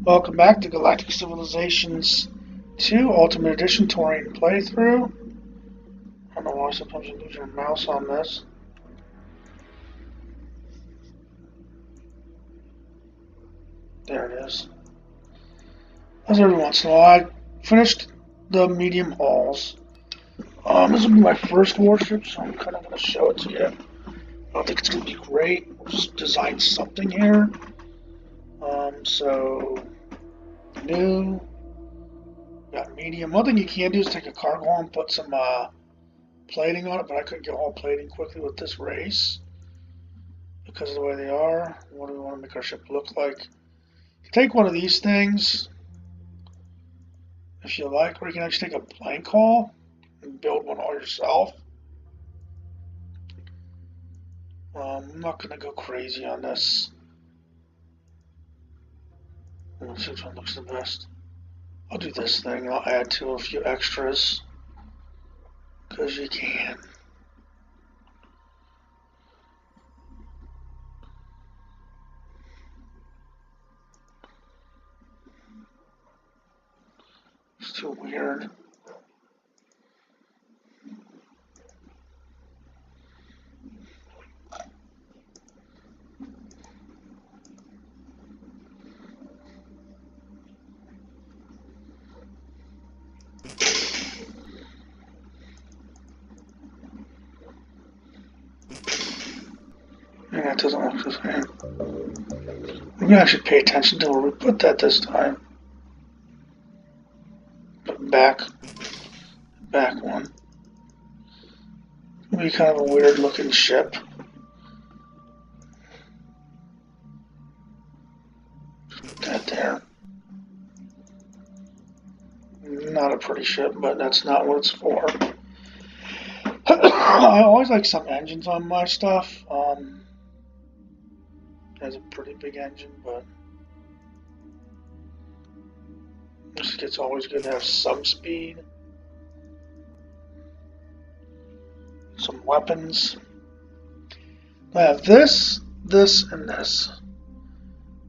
Welcome back to Galactic Civilizations 2 Ultimate Edition Torian playthrough. I don't know why sometimes you lose your mouse on this. There it is. As every once in a while, I finished the medium halls. This will be my first warship, so I'm kind of going to show it to you. I don't think it's going to be great. We'll just design something here. So new, got medium. One thing you can do is take a cargo and put some plating on it, but I couldn't get all plating quickly with this race because of the way they are. What do we want to make our ship look like? Take one of these things if you like, or you can actually take a blank hull and build one all yourself. I'm not going to go crazy on this. Let's see which one looks the best. I'll do this thing and I'll add to a few extras because you can. It's too weird. Yeah, it doesn't look the same. We're going to actually pay attention to where we put that this time. Back one. It'll be kind of a weird looking ship. Put that there. Not a pretty ship, but that's not what it's for. I always like some engines on my stuff. Has a pretty big engine, but it's always good to have some speed. Some weapons. I have this, and this.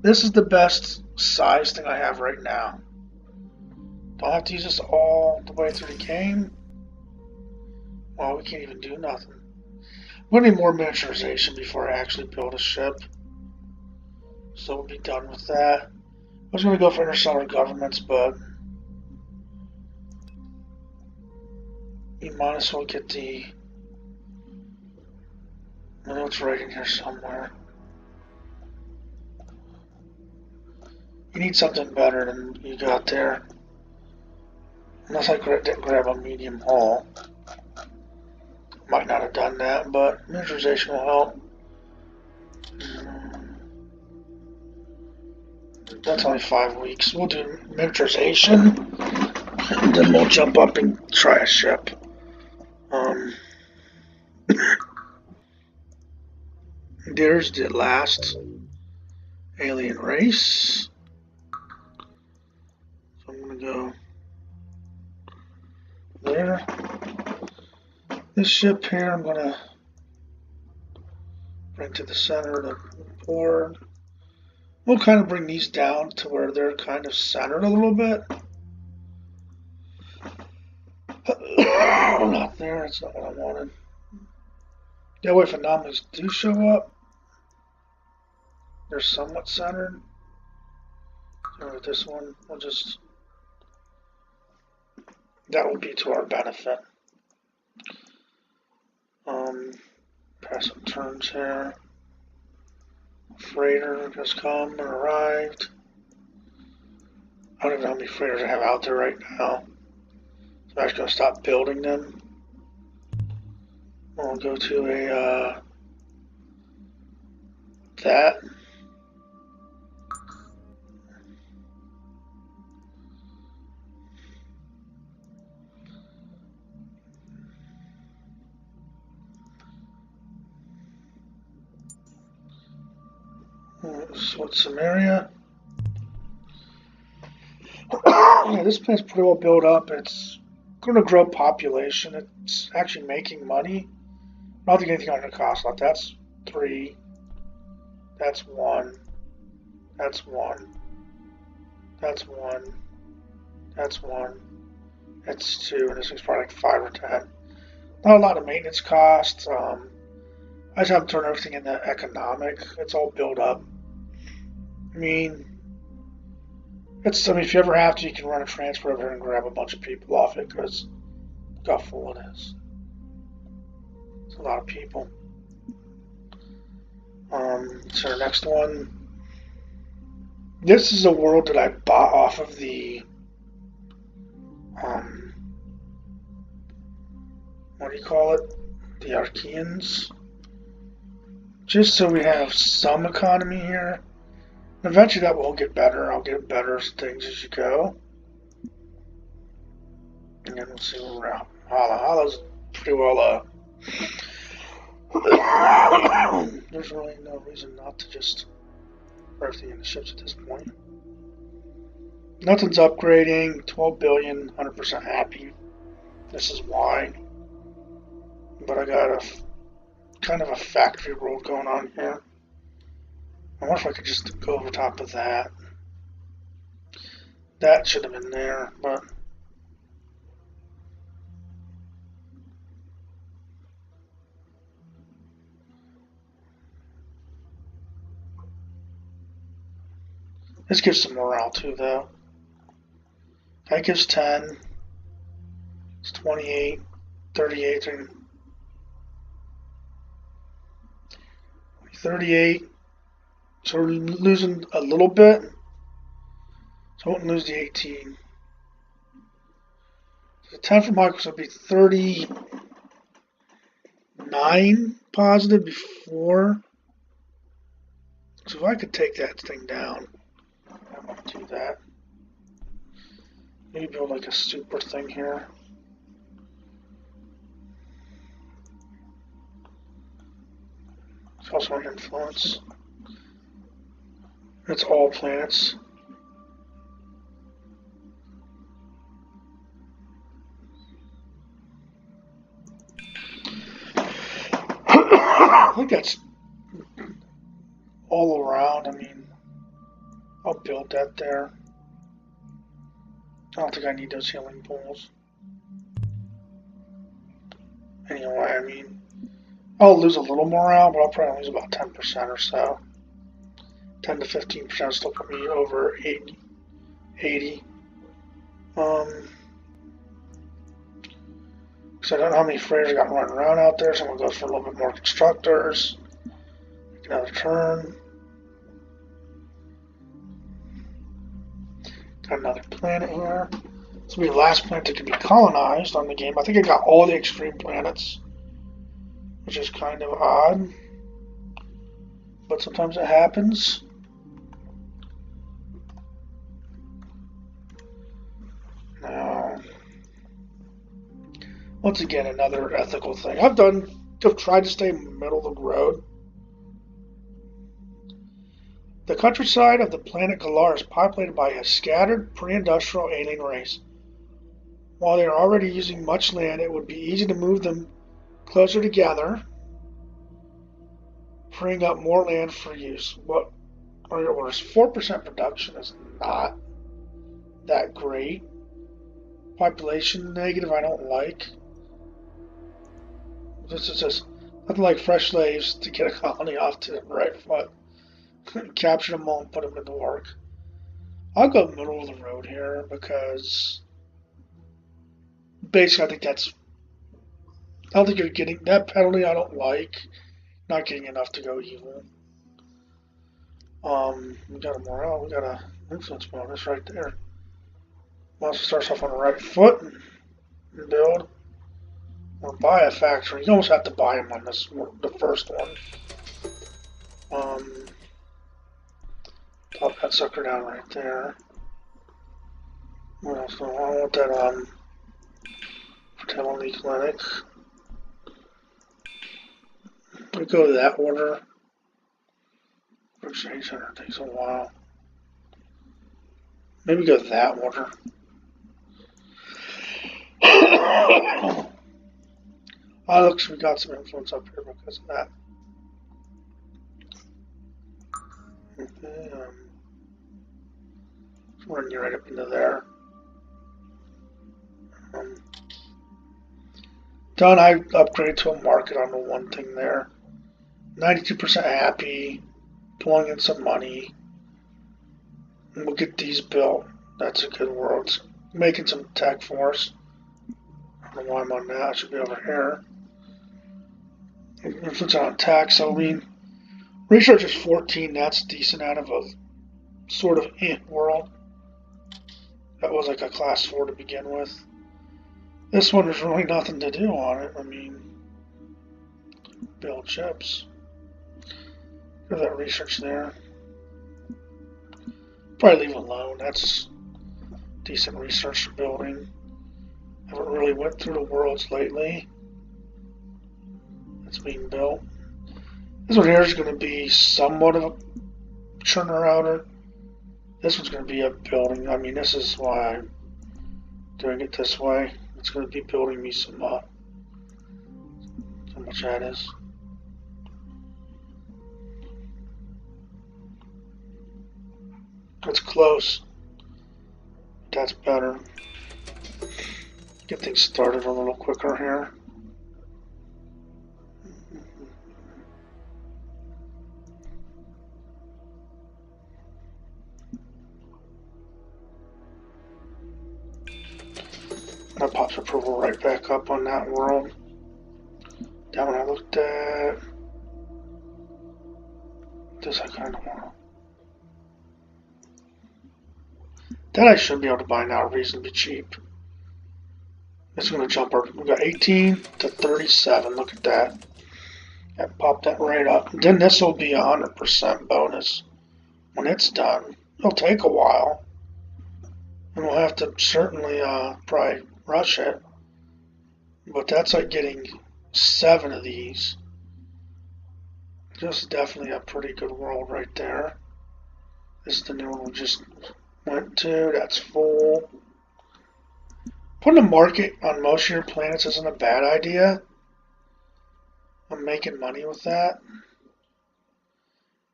This is the best size thing I have right now. Don't have to use this all the way through the game. Well, we can't even do nothing. I'm going to need more miniaturization before I actually build a ship. So we'll be done with that. I was going to go for interstellar governments, but you might as well get the... I know it's right in here somewhere. You need something better than you got there. Unless I didn't grab a medium hull. Might not have done that, but miniaturization will help. That's only 5 weeks. We'll do miniaturization, and then we'll jump up and try a ship. There's the last alien race. So I'm going to go there. This ship here I'm going to bring to the center of the board. We'll kind of bring these down to where they're kind of centered a little bit. Not there, that's not what I wanted. That way if anomalies do show up, they're somewhat centered. So with this one, we'll just... that will be to our benefit. Pass some turns here. Freighter has come and arrived. I don't even know how many freighters I have out there right now. So I'm actually going to stop building them. We'll go to a that. What's some area? Yeah, this planet's pretty well built up. It's going to grow population. It's actually making money. I don't think anything under cost lot. That's 3. That's 1. That's 1. That's 1. That's 1. That's 2. And this thing's probably like 5 or 10. Not a lot of maintenance costs. I just have to turn everything into economic. It's all built up. I mean, if you ever have to, you can run a transfer over here and grab a bunch of people off it because look how full it is. It's a lot of people. So the next one. This is a world that I bought off of the what do you call it? The Archeans. Just so we have some economy here. Eventually that will get better. I'll get better things as you go. And then we'll see where we're at. Hala's pretty well there's really no reason not to just put everything in the ships at this point. Nothing's upgrading. 12 billion, 100% happy. This is why. But I got a kind of a factory world going on here. I wonder if I could just go over top of that. That should have been there, but this gives some morale too, though. That gives 10. It's 28, 38, 38. So we're losing a little bit. So I won't lose the 18. So the 10 for Microsoft would be 39 positive before. So if I could take that thing down, I want to do that. Maybe build like a super thing here. It's also an influence. It's all planets. I think that's all around. I mean, I'll build that there. I don't think I need those healing pools. Anyway, I mean, I'll lose a little morale, but I'll probably lose about 10% or so. 10 to 15% still put me over 80. Because I don't know how many freighters I got running around out there. Someone goes for a little bit more constructors. Make another turn. Got another planet here. This will be the last planet that can be colonized on the game. I think I got all the extreme planets, which is kind of odd. But sometimes it happens. Now, once again, another ethical thing. I've tried to stay middle of the road. The countryside of the planet Galar is populated by a scattered pre-industrial alien race. While they are already using much land, it would be easy to move them closer together, freeing up more land for use. What are your orders? 4% production is not that great. Population negative, I don't like. This is just nothing like fresh slaves to get a colony off to the right foot. Capture them all and put them into work. I'll go middle of the road here because basically I think that's. I don't think you're getting that penalty. I don't like. Not getting enough to go evil. We got a morale. We got a influence bonus right there. Once it starts off on the right foot and build or buy a factory. You almost have to buy them on this the first one. Pop that sucker down right there. What else do I want that fertility clinic? We go to that order. Exchange center takes a while. Maybe go to that order. Oh, looks, we got some influence up here because of that. Okay, run you right up into there. Done. I upgraded to a market on the one thing there. 92% happy. Pulling in some money. And we'll get these built. That's a good world. It's making some tech for us. I don't know why I'm on that. I should be over here. If it's on tech, so I mean, research is 14. That's decent out of a sort of world. That was like a class 4 to begin with. This one, there's really nothing to do on it. I mean, build chips. Look at that research there. Probably leave it alone. That's decent research for building. Haven't really went through the worlds lately. That's being built. This one here is going to be somewhat of a churner outer. This one's going to be a building. I mean, this is why I'm doing it this way. It's going to be building me some how much that is. That's close. That's better. Get things started a little quicker here. That pops approval right back up on that world. That one I looked at. This I kind of want. That I should be able to buy now reasonably cheap. It's going to jump our. We got 18 to 37. Look at that. That popped that right up. And then this will be a 100% bonus when it's done. It'll take a while, and we'll have to certainly probably rush it. But that's like getting 7 of these. Just definitely a pretty good world right there. This is the new one we just went to. That's full. Putting a market on most of your planets isn't a bad idea. I'm making money with that.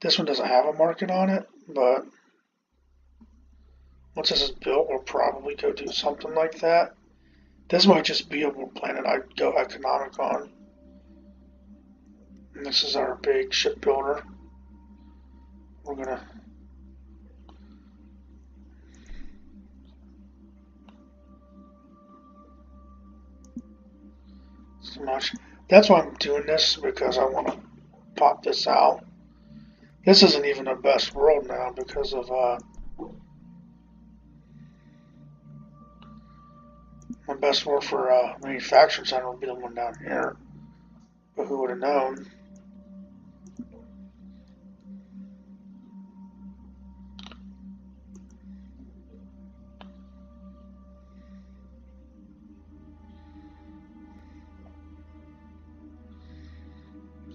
This one doesn't have a market on it, but once this is built, we'll probably go do something like that. This might just be a planet I'd go economic on. And this is our big shipbuilder. We're gonna so much. That's why I'm doing this, because I want to pop this out. This isn't even the best world now because of my best world for manufacturing center will be the one down here. But who would have known?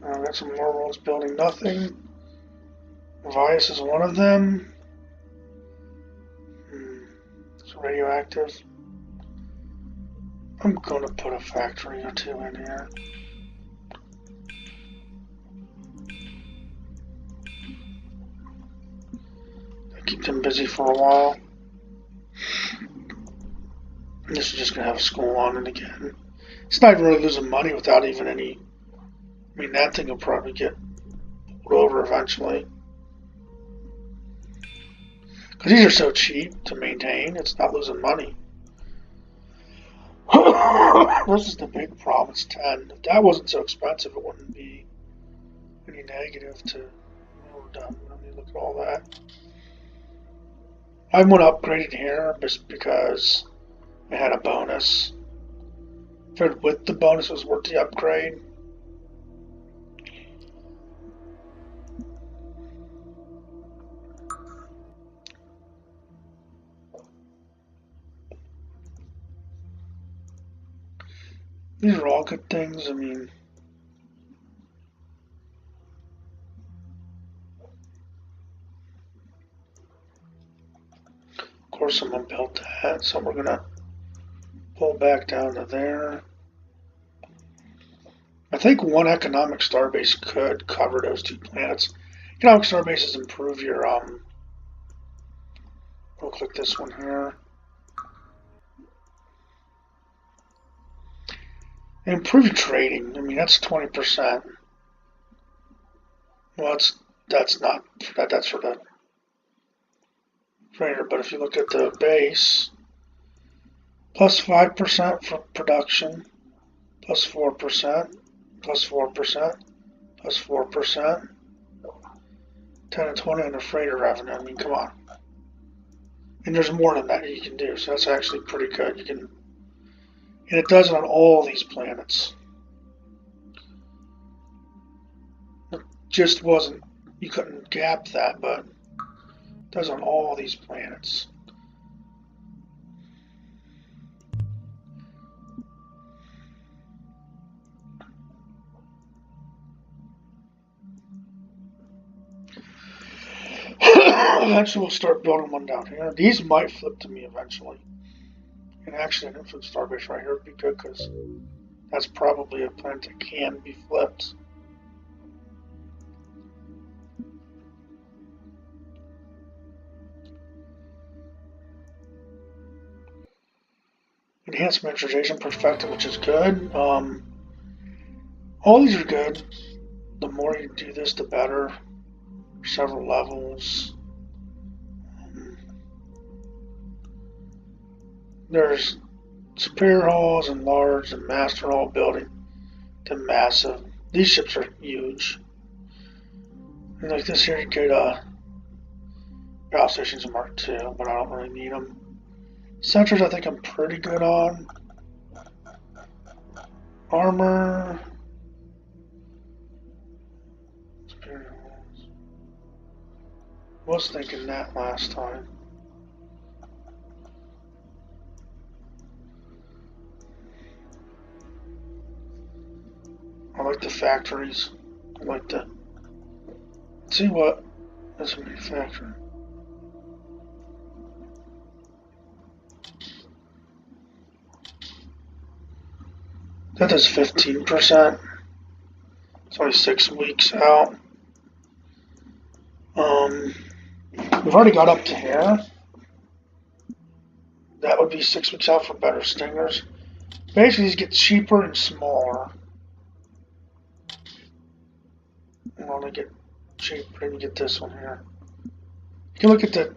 I've got some more worlds building nothing. Vias is one of them. It's radioactive. I'm going to put a factory or two in here. Keep them busy for a while. And this is just going to have a school on it again. It's not really losing money without even any. I mean, that thing will probably get pulled over eventually. Because these are so cheap to maintain, it's not losing money. This is the big problem, it's 10. If that wasn't so expensive, it wouldn't be any negative to. Well, we're done. Let me look at all that. I went upgraded here just because I had a bonus. Figured with the bonus it was worth the upgrade. These are all good things. I mean, of course someone built that, so we're gonna pull back down to there. I think one economic starbase could cover those 2 planets. Economic starbases improve your We'll click this one here. Improve trading. I mean, that's 20%. Well, that's not that. That's for the trader. But if you look at the base, plus 5% for production, plus 4%, plus 4%, plus 4%, 10 and 20 on the freighter revenue. I mean, come on. And there's more than that you can do. So that's actually pretty good. You can, and it does it on all these planets. It just wasn't, you couldn't gap that, but it does on all these planets. Eventually we'll start building one down here. These might flip to me eventually. And actually an infant starbase right here would be good because that's probably a planet that can be flipped. Enhanced miniaturization perspective, which is good. All these are good. The more you do this, the better. Several levels. There's superior halls and large and master hall building to massive. These ships are huge. And like this here, you could battle stations in Mark II, but I don't really need them. Sentries, I think I'm pretty good on. Armor. Was thinking that last time. I like the factories. I like the. Let's see what is a manufacturer. That does 15%. It's only 6 weeks out. We've already got up to here. That would be 6 weeks out for better stingers. Basically, these get cheaper and smaller. And when they get cheaper, you get this one here. You can look at the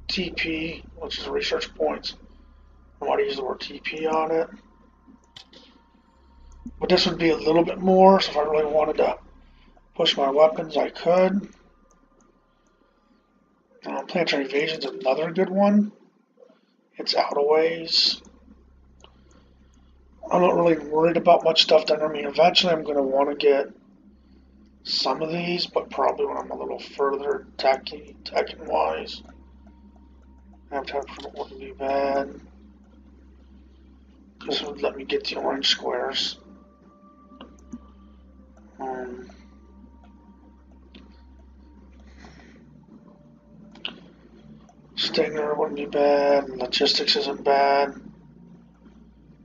TP, which is research points. I want to use the word TP on it. But this would be a little bit more, so if I really wanted to push my weapons, I could. Planetary Evasion's another good one. It's out a ways. I'm not really worried about much stuff done. I mean, eventually I'm going to want to get some of these, but probably when I'm a little further tech-wise. Habitat permit wouldn't be bad. This would let me get the orange squares. Stinger wouldn't be bad. Logistics isn't bad.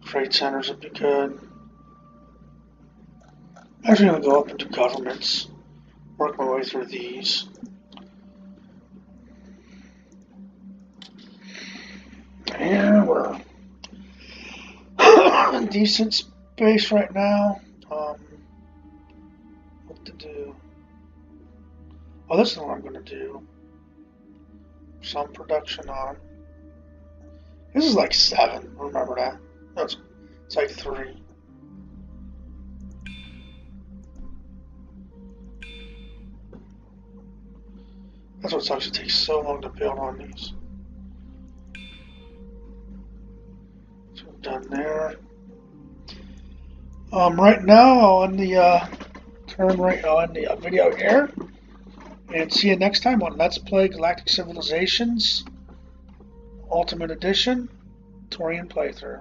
Freight centers would be good. I'm actually going to go up into governments. Work my way through these. And we're in decent space right now. What to do? Oh, this is what I'm going to do. Some production on. This is like 7. Remember that? It's like 3. That's what sucks. It takes so long to build on these. So we're done there. Right now I'll end the video here. And see you next time on Let's Play Galactic Civilizations Ultimate Edition Torian playthrough.